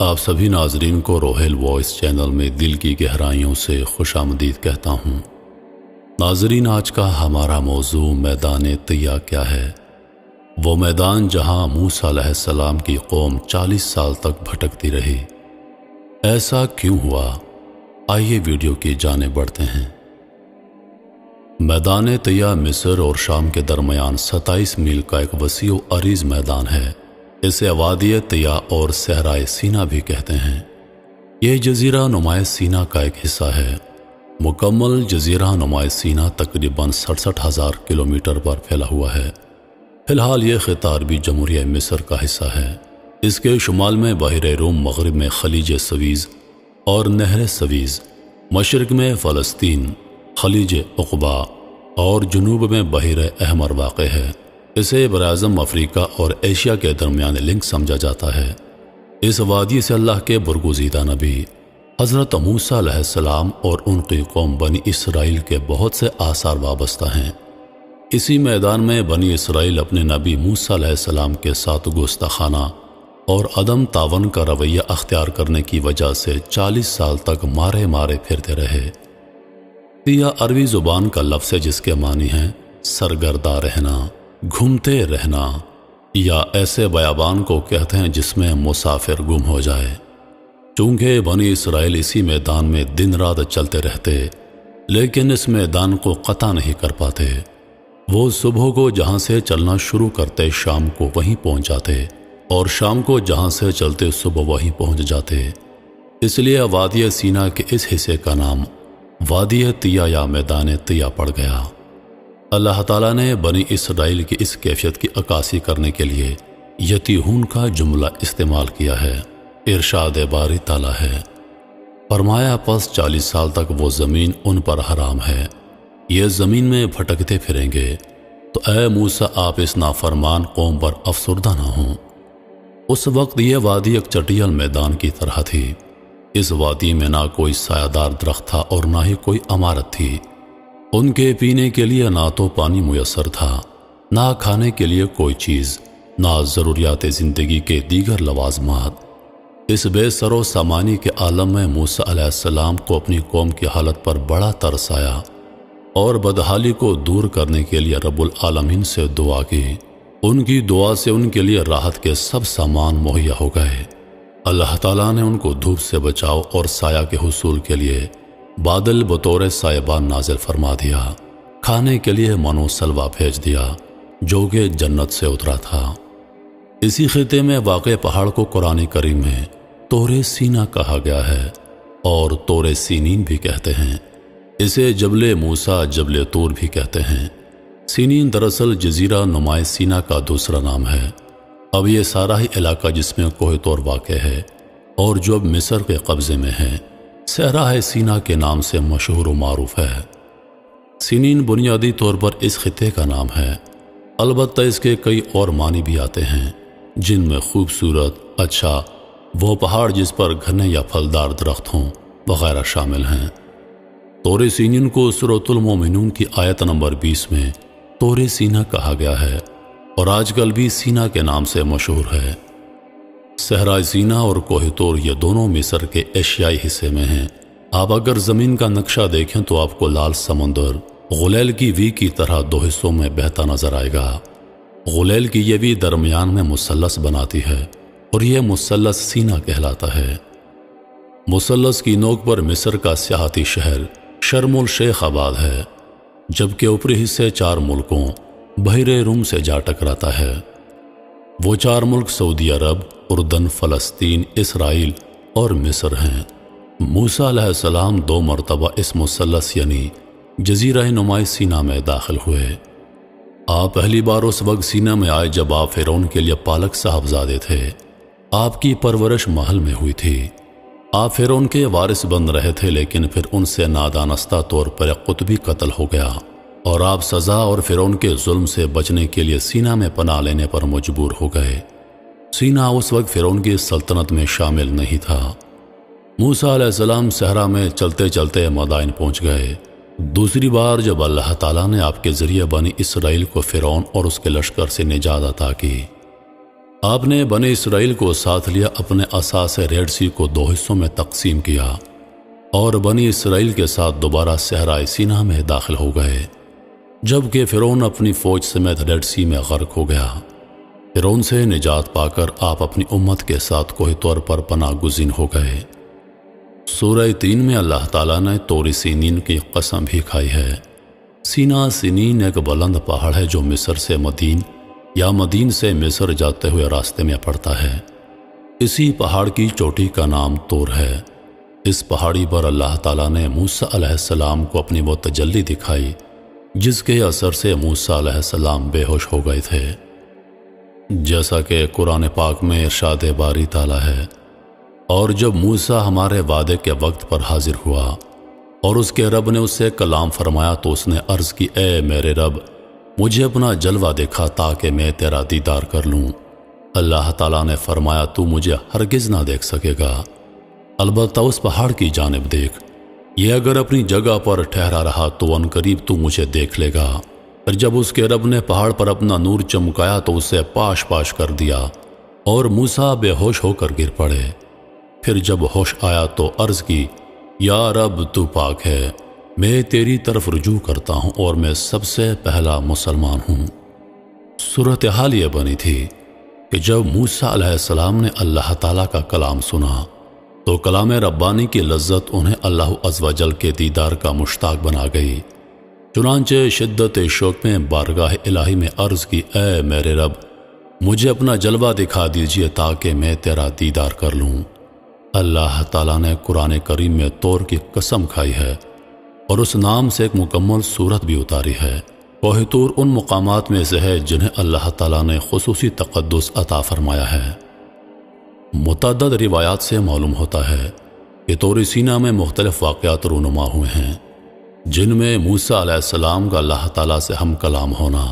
آپ سبھی ناظرین کو روحیل وائس چینل میں دل کی گہرائیوں سے خوش آمدید کہتا ہوں۔ ناظرین، آج کا ہمارا موضوع میدان طیہ کیا ہے؟ وہ میدان جہاں موسیٰ علیہ السلام کی قوم 40 سال تک بھٹکتی رہی۔ ایسا کیوں ہوا؟ آئیے ویڈیو کی جانب بڑھتے ہیں۔ میدان طیہ مصر اور شام کے درمیان 27 میل کا ایک وسیع و عریض میدان ہے۔ اسے وادی طیہ اور صحرائے سینا بھی کہتے ہیں۔ یہ جزیرہ نمائے سینا کا ایک حصہ ہے۔ مکمل جزیرہ نمائے سینا تقریباً 67,000 کلومیٹر پر پھیلا ہوا ہے۔ فی الحال یہ خطہ عربی جمہوریہ مصر کا حصہ ہے۔ اس کے شمال میں بحیرہ روم، مغرب میں خلیج سویز اور نہر سویز، مشرق میں فلسطین، خلیج عقبہ اور جنوب میں بحیرہ احمر واقع ہے۔ اسے براعظم افریقہ اور ایشیا کے درمیان لنک سمجھا جاتا ہے۔ اس وادی سے اللہ کے برگزیدہ نبی حضرت موسیٰ علیہ السلام اور ان کی قوم بنی اسرائیل کے بہت سے آثار وابستہ ہیں۔ اسی میدان میں بنی اسرائیل اپنے نبی موسیٰ علیہ السلام کے ساتھ گستاخانہ اور عدم تعاون کا رویہ اختیار کرنے کی وجہ سے 40 سال تک مارے پھرتے رہے۔ طیہ عربی زبان کا لفظ ہے جس کے معنی ہیں سرگردہ رہنا، گھومتے رہنا، یا ایسے بیابان کو کہتے ہیں جس میں مسافر گم ہو جائے۔ چونکہ بنی اسرائیل اسی میدان میں دن رات چلتے رہتے، لیکن اس میدان کو قطع نہیں کر پاتے۔ وہ صبح کو جہاں سے چلنا شروع کرتے شام کو وہیں پہنچ جاتے، اور شام کو جہاں سے چلتے صبح وہیں پہنچ جاتے۔ اس لیے وادی سینا کے اس حصے کا نام وادی طیہ یا میدان طیہ پڑ گیا۔ اللہ تعالیٰ نے بنی اسرائیل کی اس کیفیت کی عکاسی کرنے کے لیے یتیہون کا جملہ استعمال کیا ہے۔ ارشاد باری تعالیٰ ہے، فرمایا پس 40 سال تک وہ زمین ان پر حرام ہے، یہ زمین میں بھٹکتے پھریں گے، تو اے موسیٰ آپ اس نافرمان قوم پر افسردہ نہ ہوں۔ اس وقت یہ وادی ایک چٹیل میدان کی طرح تھی۔ اس وادی میں نہ کوئی سایہ دار درخت تھا اور نہ ہی کوئی عمارت تھی۔ ان کے پینے کے لیے نہ تو پانی میسر تھا، نہ کھانے کے لیے کوئی چیز، نہ ضروریات زندگی کے دیگر لوازمات۔ اس بے سر و سامانی کے عالم میں موسیٰ علیہ السلام کو اپنی قوم کی حالت پر بڑا ترس آیا اور بدحالی کو دور کرنے کے لیے رب العالمین سے دعا کی۔ ان کی دعا سے ان کے لیے راحت کے سب سامان مہیا ہو گئے۔ اللہ تعالیٰ نے ان کو دھوپ سے بچاؤ اور سایہ کے حصول کے لیے بادل بطور سائبان نازل فرما دیا، کھانے کے لیے من و سلوہ بھیج دیا جو کہ جنت سے اترا تھا۔ اسی خطے میں واقع پہاڑ کو قرآن کریم میں طور سینا کہا گیا ہے اور طور سینین بھی کہتے ہیں۔ اسے جبل موسیٰ، جبل طور بھی کہتے ہیں۔ سینین دراصل جزیرہ نمائے سینا کا دوسرا نام ہے۔ اب یہ سارا ہی علاقہ جس میں کوہ طور واقع ہے اور جو اب مصر کے قبضے میں ہے، صحرائے سینا کے نام سے مشہور و معروف ہے۔ سینین بنیادی طور پر اس خطے کا نام ہے، البتہ اس کے کئی اور معنی بھی آتے ہیں جن میں خوبصورت، اچھا، وہ پہاڑ جس پر گھنے یا پھلدار درخت ہوں وغیرہ شامل ہیں۔ طور سینین کو سورۃ المومنون کی آیت نمبر 20 میں طور سینا کہا گیا ہے اور آج کل بھی سینا کے نام سے مشہور ہے۔ صحرائے سینا اور کوہ طور یہ دونوں مصر کے ایشیائی حصے میں ہیں۔ آپ اگر زمین کا نقشہ دیکھیں تو آپ کو لال سمندر غلیل کی وی کی طرح دو حصوں میں بہتا نظر آئے گا۔ غلیل کی یہ وی درمیان میں مثلث بناتی ہے اور یہ مثلث سینا کہلاتا ہے۔ مثلث کی نوک پر مصر کا سیاحتی شہر شرم الشیخ آباد ہے، جبکہ اوپری حصے 4 ملکوں بحیرہ روم سے جا ٹکراتا ہے۔ وہ 4 ملک سعودی عرب، اردن، فلسطین، اسرائیل اور مصر ہیں۔ موسیٰ علیہ السلام 2 مرتبہ اس مثلث یعنی جزیرہ نمائے سینا میں داخل ہوئے۔ آپ پہلی بار اس وقت سینا میں آئے جب آپ فرعون کے لیے پالک صاحبزادے تھے۔ آپ کی پرورش محل میں ہوئی تھی۔ آپ فرعون کے وارث بن رہے تھے، لیکن پھر ان سے نادانستہ طور پر ایک قطبی قتل ہو گیا اور آپ سزا اور فرعون کے ظلم سے بچنے کے لیے سینا میں پناہ لینے پر مجبور ہو گئے۔ سینا اس وقت فرعون کی سلطنت میں شامل نہیں تھا۔ موسیٰ علیہ السلام صحرا میں چلتے چلتے مدائن پہنچ گئے۔ دوسری بار جب اللہ تعالیٰ نے آپ کے ذریعے بنی اسرائیل کو فرعون اور اس کے لشکر سے نجات عطا کی، آپ نے بنی اسرائیل کو ساتھ لیا، اپنے عصا سے ریڈ سی کو 2 حصوں میں تقسیم کیا اور بنی اسرائیل کے ساتھ دوبارہ صحرائے سینا میں داخل ہو گئے، جبکہ فرعون اپنی فوج سمیت ریڈ سی میں غرق ہو گیا۔ فرعون سے نجات پا کر آپ اپنی امت کے ساتھ کوہ طور پر پناہ گزین ہو گئے۔ سورہ 3 میں اللہ تعالیٰ نے طور سینین کی قسم بھی کھائی ہے۔ سینا سینین ایک بلند پہاڑ ہے جو مصر سے مدین یا مدین سے مصر جاتے ہوئے راستے میں پڑتا ہے۔ اسی پہاڑ کی چوٹی کا نام طور ہے۔ اس پہاڑی پر اللہ تعالیٰ نے موسیٰ علیہ السلام کو اپنی وہ تجلی دکھائی جس کے اثر سے موسیٰ علیہ السلام بے ہوش ہو گئے تھے، جیسا کہ قرآن پاک میں ارشاد باری تعالیٰ ہے، اور جب موسیٰ ہمارے وعدے کے وقت پر حاضر ہوا اور اس کے رب نے اس سے کلام فرمایا تو اس نے عرض کی، اے میرے رب، مجھے اپنا جلوہ دکھا تاکہ میں تیرا دیدار کر لوں۔ اللہ تعالیٰ نے فرمایا، تو مجھے ہرگز نہ دیکھ سکے گا، البتہ اس پہاڑ کی جانب دیکھ، یہ اگر اپنی جگہ پر ٹھہرا رہا تو ان قریب تو مجھے دیکھ لے گا۔ پھر جب اس کے رب نے پہاڑ پر اپنا نور چمکایا تو اسے پاش پاش کر دیا اور موسیٰ بے ہوش ہو کر گر پڑے۔ پھر جب ہوش آیا تو عرض کی، یا رب تو پاک ہے، میں تیری طرف رجوع کرتا ہوں اور میں سب سے پہلا مسلمان ہوں۔ صورتحال یہ بنی تھی کہ جب موسیٰ علیہ السلام نے اللہ تعالیٰ کا کلام سنا تو کلام ربانی کی لذت انہیں اللہ عز و جل کے دیدار کا مشتاق بنا گئی۔ چنانچہ شدت شوق میں بارگاہ الہی میں عرض کی، اے میرے رب، مجھے اپنا جلوہ دکھا دیجئے تاکہ میں تیرا دیدار کر لوں۔ اللہ تعالیٰ نے قرآن کریم میں طور کی قسم کھائی ہے اور اس نام سے ایک مکمل صورت بھی اتاری ہے۔ کوہ طور ان مقامات میں سے ہے جنہیں اللہ تعالیٰ نے خصوصی تقدس عطا فرمایا ہے۔ متعدد روایات سے معلوم ہوتا ہے کہ طور سینا میں مختلف واقعات رونما ہوئے ہیں، جن میں موسیٰ علیہ السلام کا اللہ تعالیٰ سے ہم کلام ہونا،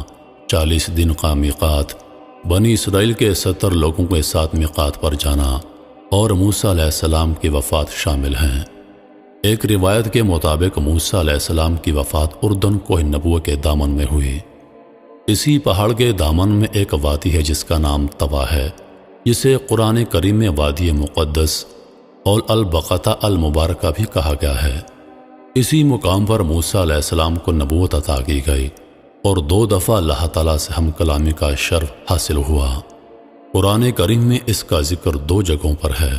40 دن کا میقات، بنی اسرائیل کے 70 لوگوں کے ساتھ میقات پر جانا اور موسیٰ علیہ السلام کی وفات شامل ہیں۔ ایک روایت کے مطابق موسیٰ علیہ السلام کی وفات اردن کوہ نبوہ کے دامن میں ہوئی۔ اسی پہاڑ کے دامن میں ایک وادی ہے جس کا نام طوا ہے، جسے قرآن کریم میں وادی مقدس اور البقعہ المبارکہ بھی کہا گیا ہے۔ اسی مقام پر موسیٰ علیہ السلام کو نبوت عطا کی گئی اور 2 دفعہ اللہ تعالیٰ سے ہم کلامی کا شرف حاصل ہوا۔ قرآن کریم میں اس کا ذکر 2 جگہوں پر ہے۔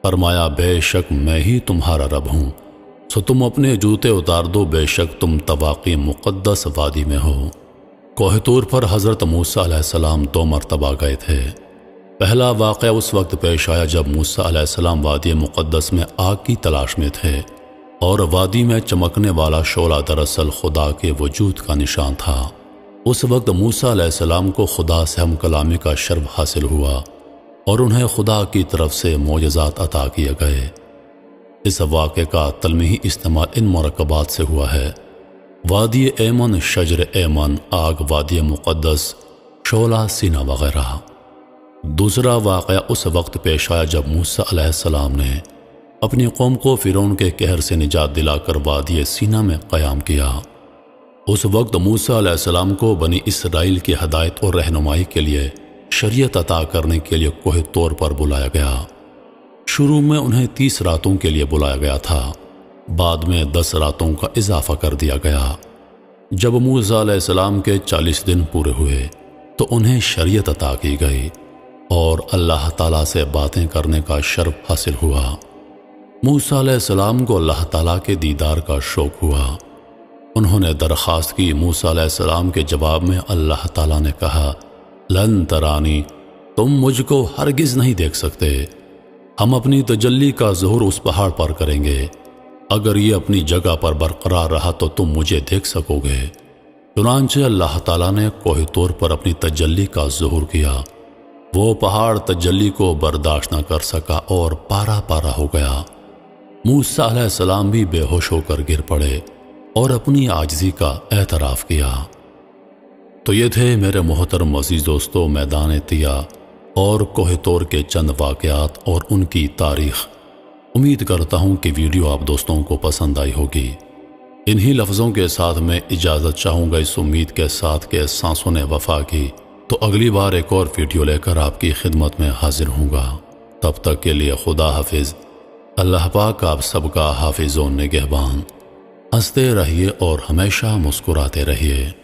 فرمایا، بے شک میں ہی تمہارا رب ہوں، سو تم اپنے جوتے اتار دو، بے شک تم طوا کی مقدس وادی میں ہو۔ کوہ طور پر حضرت موسیٰ علیہ السلام 2 مرتبہ گئے تھے۔ پہلا واقعہ اس وقت پیش آیا جب موسیٰ علیہ السلام وادی مقدس میں آگ کی تلاش میں تھے اور وادی میں چمکنے والا شعلہ دراصل خدا کے وجود کا نشان تھا۔ اس وقت موسیٰ علیہ السلام کو خدا سے ہم کلامی کا شرف حاصل ہوا اور انہیں خدا کی طرف سے معجزات عطا کیے گئے۔ اس واقعے کا تلمیحی استعمال ان مرکبات سے ہوا ہے: وادی ایمن، شجر ایمن، آگ، وادی مقدس، شعلہ سینا وغیرہ۔ دوسرا واقعہ اس وقت پیش آیا جب موسیٰ علیہ السلام نے اپنی قوم کو فرعون کے قہر سے نجات دلا کر وادی سینا میں قیام کیا۔ اس وقت موسیٰ علیہ السلام کو بنی اسرائیل کی ہدایت اور رہنمائی کے لیے شریعت عطا کرنے کے لیے کوہ طور پر بلایا گیا۔ شروع میں انہیں 30 راتوں کے لیے بلایا گیا تھا، بعد میں 10 راتوں کا اضافہ کر دیا گیا۔ جب موسیٰ علیہ السلام کے 40 دن پورے ہوئے تو انہیں شریعت عطا کی گئی اور اللہ تعالیٰ سے باتیں کرنے کا شرف حاصل ہوا۔ موسیٰ علیہ السلام کو اللہ تعالیٰ کے دیدار کا شوق ہوا۔ انہوں نے درخواست کی۔ موسیٰ علیہ السلام کے جواب میں اللہ تعالیٰ نے کہا، لن ترانی، تم مجھ کو ہرگز نہیں دیکھ سکتے، ہم اپنی تجلی کا ظہور اس پہاڑ پر کریں گے، اگر یہ اپنی جگہ پر برقرار رہا تو تم مجھے دیکھ سکو گے۔ چنانچہ اللہ تعالیٰ نے کوہ طور پر اپنی تجلی کا ظہور کیا۔ وہ پہاڑ تجلی کو برداشت نہ کر سکا اور پارا پارا ہو گیا۔ موسیٰ علیہ السلام بھی بے ہوش ہو کر گر پڑے اور اپنی عاجزی کا اعتراف کیا۔ تو یہ تھے میرے محترم عزیز دوستو میدان طیا اور کوہ طور کے چند واقعات اور ان کی تاریخ۔ امید کرتا ہوں کہ ویڈیو آپ دوستوں کو پسند آئی ہوگی۔ انہی لفظوں کے ساتھ میں اجازت چاہوں گا، اس امید کے ساتھ کہ سانسوں نے وفا کی تو اگلی بار ایک اور ویڈیو لے کر آپ کی خدمت میں حاضر ہوں گا۔ تب تک کے لیے خدا حافظ۔ اللہ پاک آپ سب کا حافظ و نگہبان۔ ہنستے رہیے اور ہمیشہ مسکراتے رہیے۔